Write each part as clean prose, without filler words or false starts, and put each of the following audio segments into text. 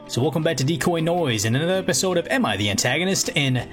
So welcome back to Decoy Noise and another episode of Am I the Antagonist? And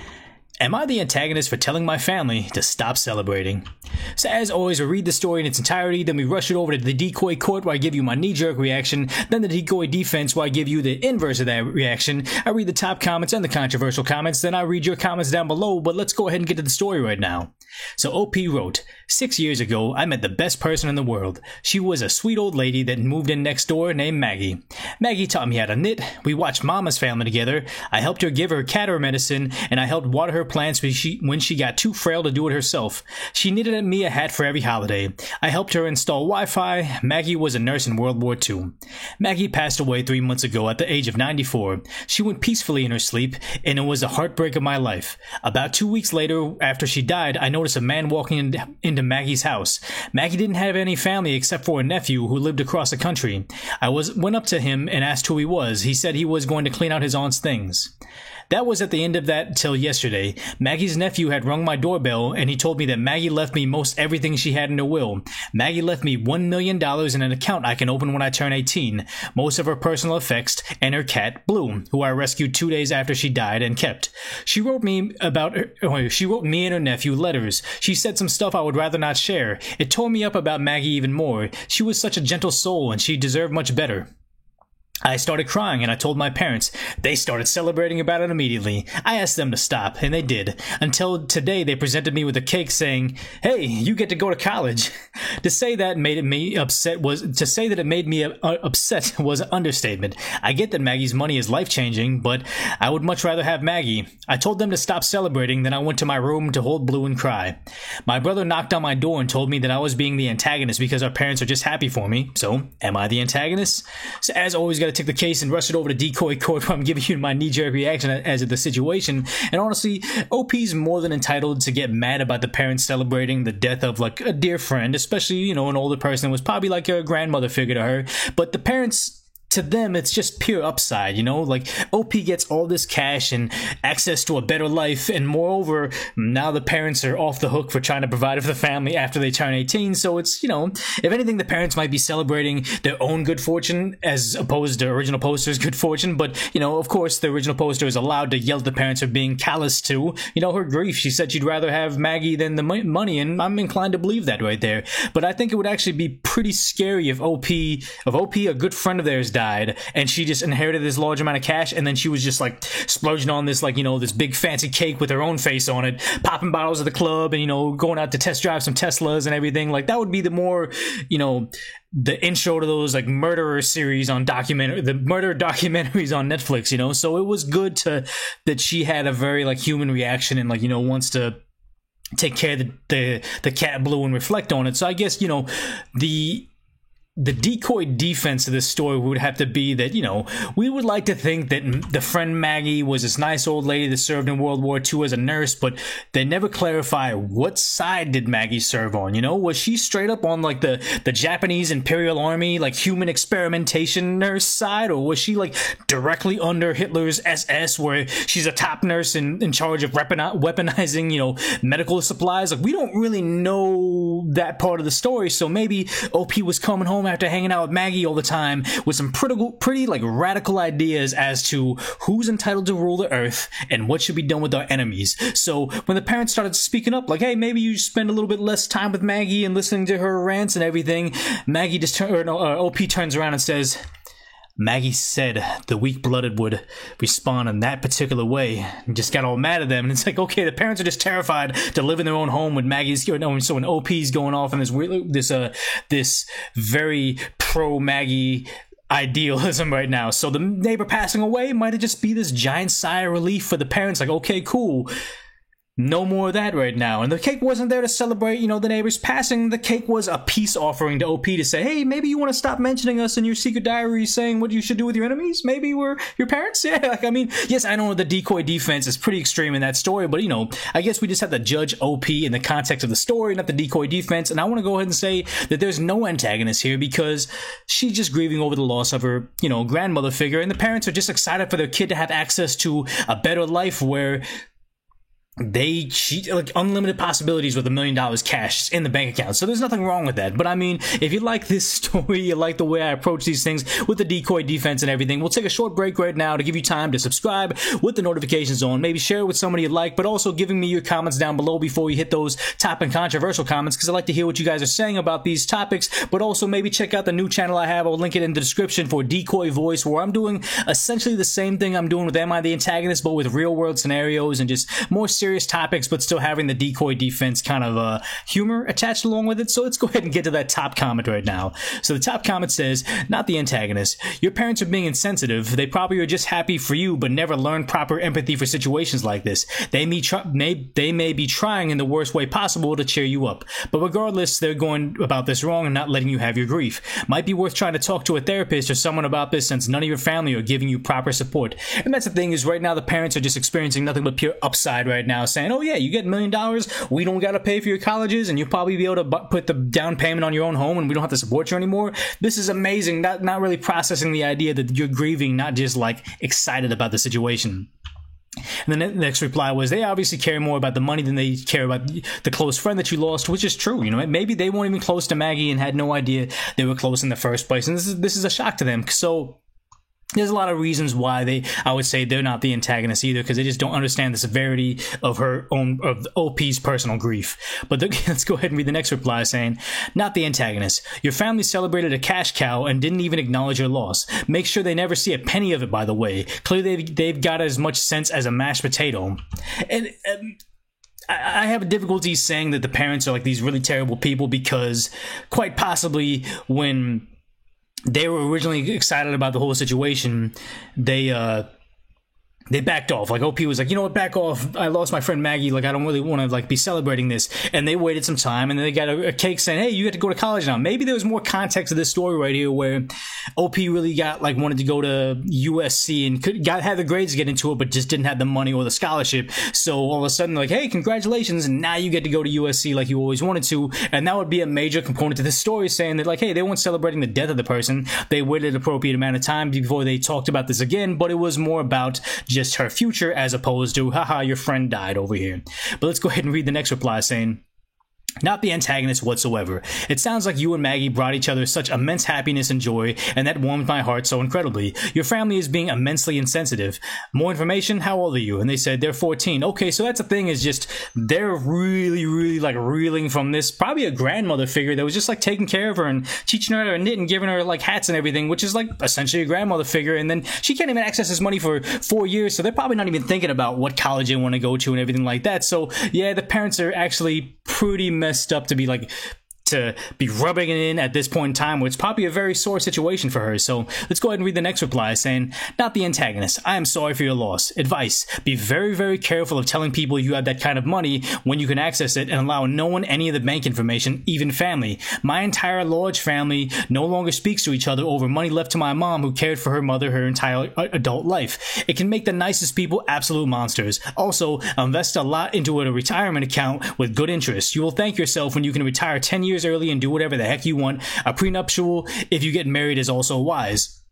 am I the antagonist for telling my family to stop celebrating? So as always, we read the story in its entirety, then we rush it over to the decoy court where I give you my knee-jerk reaction, then the decoy defense where I give you the inverse of that reaction. I read the top comments and the controversial comments, then I read your comments down below, but let's go ahead and get to the story right now. So OP wrote, 6 years ago, I met the best person in the world. She was a sweet old lady that moved in next door named Maggie. Maggie taught me how to knit, we watched Mama's Family together, I helped her give her cat her medicine, and I helped water her plants when she got too frail to do it herself. She knitted me a hat for every holiday. I helped her install Wi-Fi. Maggie was a nurse in World War II. Maggie passed away 3 months ago at the age of 94. She went peacefully in her sleep, and it was a heartbreak of my life. About 2 weeks later, after she died, I noticed a man walking into Maggie's house. Maggie didn't have any family except for a nephew who lived across the country. I went up to him and asked who he was. He said he was going to clean out his aunt's things. That was at the end of that till yesterday. Maggie's nephew had rung my doorbell, and he told me that Maggie left me most everything she had in her will. Maggie left me $1 million in an account I can open when I turn 18, most of her personal effects, and her cat, Blue, who I rescued 2 days after she died and kept. She wrote me and her nephew letters. She said some stuff I would rather not share. It tore me up about Maggie even more. She was such a gentle soul, and she deserved much better. I started crying and I told my parents. They started celebrating about it immediately. I asked them to stop, and they did. Until today they presented me with a cake saying, "Hey, you get to go to college." To say that it made me upset was an understatement. I get that Maggie's money is life-changing, but I would much rather have Maggie. I told them to stop celebrating, then I went to my room to hold Blue and cry. My brother knocked on my door and told me that I was being the antagonist because our parents are just happy for me. So, am I the antagonist? So as always, gotta take the case and rush it over to decoy court where I'm giving you my knee-jerk reaction as of the situation. And honestly, OP's more than entitled to get mad about the parents celebrating the death of like a dear friend, especially, you know, an older person was probably like a grandmother figure to her. But the parents, to them, it's just pure upside, you know? Like, OP gets all this cash and access to a better life, and moreover, now the parents are off the hook for trying to provide for the family after they turn 18, so it's, you know, if anything, the parents might be celebrating their own good fortune as opposed to original poster's good fortune, but, you know, of course, the original poster is allowed to yell at the parents for being callous to, you know, her grief. She said she'd rather have Maggie than the money, and I'm inclined to believe that right there. But I think it would actually be pretty scary if OP, a good friend of theirs, died and she just inherited this large amount of cash, and then she was just like splurging on this, like, you know, this big fancy cake with her own face on it, popping bottles at the club, and, you know, going out to test drive some Teslas and everything. Like, that would be the more, you know, the intro to those like murderer series on the murder documentaries on Netflix, you know. So it was good that she had a very like human reaction and, like, you know, wants to take care of the cat Blue and reflect on it. So I guess, you know, the decoy defense of this story would have to be that, you know, we would like to think that the friend Maggie was this nice old lady that served in World War II as a nurse, but they never clarify what side did Maggie serve on, you know? Was she straight up on, like, the Japanese Imperial Army, like, human experimentation nurse side, or was she, like, directly under Hitler's SS, where she's a top nurse in charge of weaponizing, you know, medical supplies? Like, we don't really know that part of the story, so maybe OP was coming home after hanging out with Maggie all the time with some pretty like radical ideas as to who's entitled to rule the earth and what should be done with our enemies. So when the parents started speaking up, like, hey, maybe you spend a little bit less time with Maggie and listening to her rants and everything, Maggie just OP turns around and says, Maggie said the weak-blooded would respond in that particular way, and just got all mad at them. And it's like, okay, the parents are just terrified to live in their own home with Maggie's, you know, so when OP's going off in this very pro-Maggie idealism right now. So the neighbor passing away might have just be this giant sigh of relief for the parents, like, okay, cool. No more of that right now. And the cake wasn't there to celebrate, you know, the neighbor's passing. The cake was a peace offering to OP to say, hey, maybe you want to stop mentioning us in your secret diary saying what you should do with your enemies. Maybe we're your parents. Yeah, like, I mean, yes, I know the decoy defense is pretty extreme in that story, but, you know, I guess we just have to judge OP in the context of the story, not the decoy defense. And I want to go ahead and say that there's no antagonist here because she's just grieving over the loss of her, you know, grandmother figure. And the parents are just excited for their kid to have access to a better life where she like unlimited possibilities with $1 million cash in the bank account. So there's nothing wrong with that. But I mean, if you like this story, you like the way I approach these things with the decoy defense and everything, we'll take a short break right now to give you time to subscribe with the notifications on, maybe share it with somebody you like, but also giving me your comments down below before you hit those top and controversial comments, because I like to hear what you guys are saying about these topics. But also maybe check out the new channel I have. I'll link it in the description for Decoy Voice, where I'm doing essentially the same thing I'm doing with Am I the Antagonist, but with real world scenarios and just more serious topics, but still having the decoy defense kind of humor attached along with it. So let's go ahead and get to that top comment right now. So the top comment says, not the antagonist. Your parents are being insensitive. They probably are just happy for you, but never learned proper empathy for situations like this. They may be trying in the worst way possible to cheer you up. But regardless, they're going about this wrong and not letting you have your grief. Might be worth trying to talk to a therapist or someone about this, since none of your family are giving you proper support. And that's the thing, is right now the parents are just experiencing nothing but pure upside right now, saying, oh yeah, you get $1 million, we don't gotta pay for your colleges, and you'll probably be able to put the down payment on your own home, and we don't have to support you anymore. This is amazing. Not really processing the idea that you're grieving, not just like excited about the situation. And the next reply was, they obviously care more about the money than they care about the close friend that you lost, which is true. You know, maybe they weren't even close to Maggie and had no idea they were close in the first place, and this is a shock to them. So there's a lot of reasons why I would say they're not the antagonist either, because they just don't understand the severity of of OP's personal grief. But let's go ahead and read the next reply, saying, not the antagonist. Your family celebrated a cash cow and didn't even acknowledge your loss. Make sure they never see a penny of it, by the way. Clearly they've got as much sense as a mashed potato. And I have difficulty saying that the parents are like these really terrible people, because quite possibly when they were originally excited about the whole situation, they backed off. Like, OP was like, you know what, back off. I lost my friend Maggie. Like, I don't really want to like be celebrating this. And they waited some time, and then they got a cake saying, hey, you get to go to college now. Maybe there was more context to this story right here, where OP really wanted to go to USC and had the grades to get into it, but just didn't have the money or the scholarship. So all of a sudden, like, hey, congratulations, and now you get to go to USC like you always wanted to. And that would be a major component to this story, saying that, like, hey, they weren't celebrating the death of the person. They waited an appropriate amount of time before they talked about this again, but it was more about just her future, as opposed to, haha, your friend died over here. But let's go ahead and read the next reply, saying, not the antagonist whatsoever. It sounds like you and Maggie brought each other such immense happiness and joy, and that warmed my heart so incredibly. Your family is being immensely insensitive. More information? How old are you? And they said they're 14. Okay, so that's the thing, is just they're really, really like reeling from this, probably a grandmother figure that was just like taking care of her and teaching her how to knit and giving her like hats and everything, which is like essentially a grandmother figure. And then she can't even access this money for 4 years, so they're probably not even thinking about what college they want to go to and everything like that. So yeah, the parents are actually pretty messed up to be rubbing it in at this point in time, where it's probably a very sore situation for her. So let's go ahead and read the next reply, saying, not the antagonist. I am sorry for your loss. Advice: be very, very careful of telling people you have that kind of money when you can access it, and allow no one any of the bank information, even family. My entire large family no longer speaks to each other over money left to my mom, who cared for her mother her entire adult life. It can make the nicest people absolute monsters. Also, invest a lot into a retirement account with good interest. You will thank yourself when you can retire 10 years early and do whatever the heck you want. A prenuptial, if you get married, is also wise.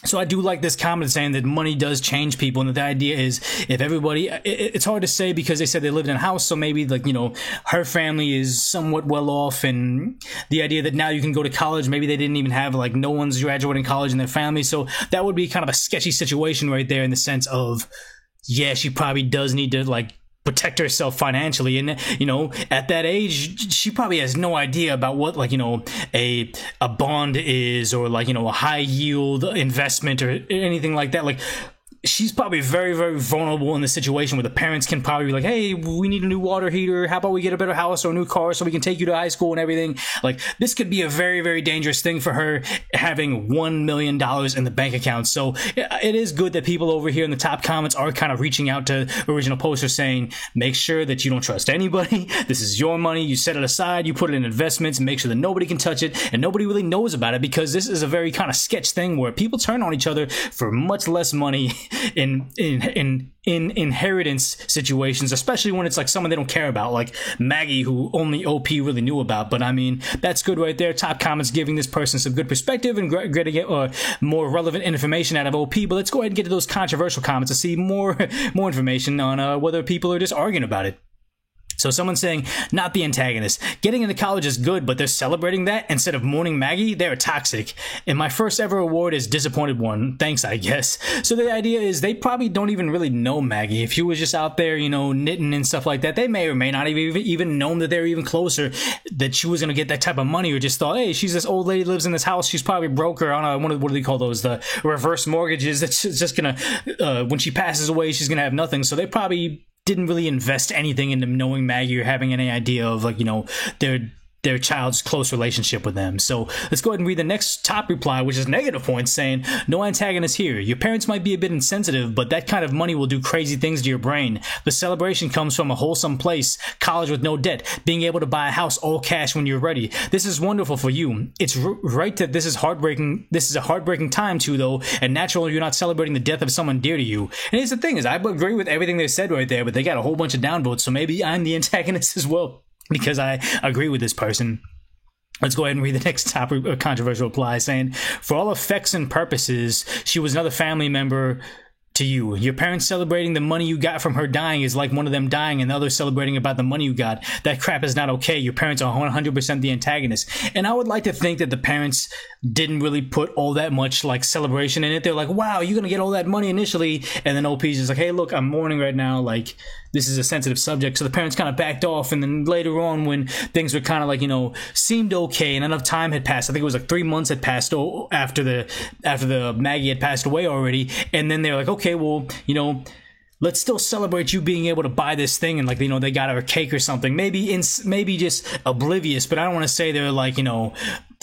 So I do like this comment saying that money does change people, and that the idea is, if everybody, it's hard to say because they said they lived in a house, so maybe, like, you know, her family is somewhat well off, and the idea that now you can go to college, maybe they didn't even have, like, no one's graduating college in their family, so that would be kind of a sketchy situation right there, in the sense of, yeah, she probably does need to, like, protect herself financially, and you know, at that age she probably has no idea about what, like, you know, a bond is, or like, you know, a high yield investment or anything like that. Like, she's probably very, very vulnerable in the situation where the parents can probably be like, hey, we need a new water heater, how about we get a better house or a new car so we can take you to high school and everything. Like, this could be a very, very dangerous thing for her, having $1 million in the bank account. So it is good that people over here in the top comments are kind of reaching out to original posters, saying, make sure that you don't trust anybody. This is your money, you set it aside, you put it in investments, and make sure that nobody can touch it and nobody really knows about it, because this is a very kind of sketch thing where people turn on each other for much less money in inheritance situations, especially when it's like someone they don't care about, like Maggie, who only OP really knew about. But I mean, that's good right there. Top comments giving this person some good perspective and getting more relevant information out of OP. But let's go ahead and get to those controversial comments to see more information on whether people are just arguing about it. So someone's saying, not the antagonist. Getting into college is good, but they're celebrating that instead of mourning Maggie. They're toxic. And my first ever award is disappointed one. Thanks, I guess. So the idea is they probably don't even really know Maggie. If she was just out there, you know, knitting and stuff like that, they may or may not have even known that they were even closer, that she was going to get that type of money, or just thought, hey, she's this old lady, lives in this house. She's probably broke her on what do they call those? The reverse mortgages. That's just going to, when she passes away, she's going to have nothing. So they probably didn't really invest anything into knowing Maggie or having any idea of, like, you know, their child's close relationship with them. So let's go ahead and read the next top reply, which is negative points, saying, no antagonist here. Your parents might be a bit insensitive, but that kind of money will do crazy things to your brain. The celebration comes from a wholesome place, college with no debt, being able to buy a house all cash when you're ready. This is wonderful for you. It's right that this is heartbreaking. This is a heartbreaking time too, though, and natural you're not celebrating the death of someone dear to you. And here's the thing is, I agree with everything they said right there, but they got a whole bunch of downvotes, so maybe I'm the antagonist as well, because I agree with this person. Let's go ahead and read the next top controversial reply, saying, for all effects and purposes, she was another family member to you. Your parents celebrating the money you got from her dying is like one of them dying and the other celebrating about the money you got. That crap is not okay. Your parents are 100% the antagonist. And I would like to think that the parents didn't really put all that much like celebration in it. They're like, wow, you're gonna get all that money initially, and then OP's just like, hey, look, I'm mourning right now, like, this is a sensitive subject. So the parents kind of backed off, and then later on, when things were kind of like, you know, seemed okay and enough time had passed, I think it was like 3 months had passed after the Maggie had passed away already, and then they're like, okay, well, you know, let's still celebrate you being able to buy this thing, and, like, you know, they got her a cake or something. Maybe just oblivious, but I don't want to say they're like, you know,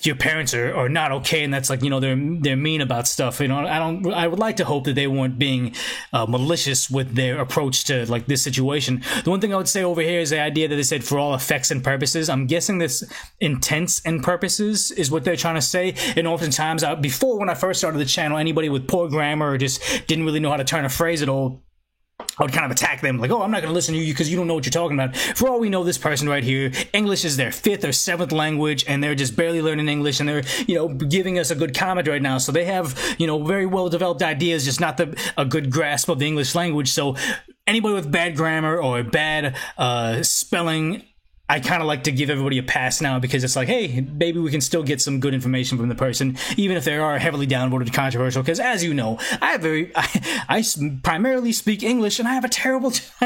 your parents are not okay, and that's like, you know, they're mean about stuff. You know, I would like to hope that they weren't being malicious with their approach to, like, this situation. The one thing I would say over here is the idea that they said for all effects and purposes. I'm guessing this intents and purposes is what they're trying to say. And oftentimes, before, when I first started the channel, anybody with poor grammar or just didn't really know how to turn a phrase at all, I would kind of attack them, like, oh, I'm not going to listen to you because you don't know what you're talking about. For all we know, this person right here, English is their 5th or 7th language, and they're just barely learning English, and they're, you know, giving us a good comment right now. So they have, you know, very well-developed ideas, just not a good grasp of the English language. So anybody with bad grammar or bad spelling, I kind of like to give everybody a pass now, because it's like, hey, maybe we can still get some good information from the person, even if they are heavily downvoted controversial. Because as you know, I primarily speak English, and I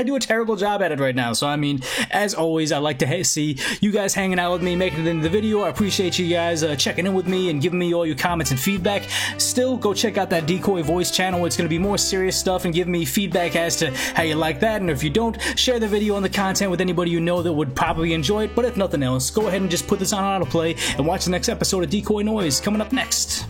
do a terrible job at it right now. So I mean, as always, I like to see you guys hanging out with me, making it into the video. I appreciate you guys checking in with me and giving me all your comments and feedback. Still, go check out that Decoy Voice channel. It's going to be more serious stuff, and give me feedback as to how you like that. And if you don't, share the video and the content with anybody you know that would probably enjoy it. But if nothing else, go ahead and just put this on autoplay and watch the next episode of Decoy Noise coming up next.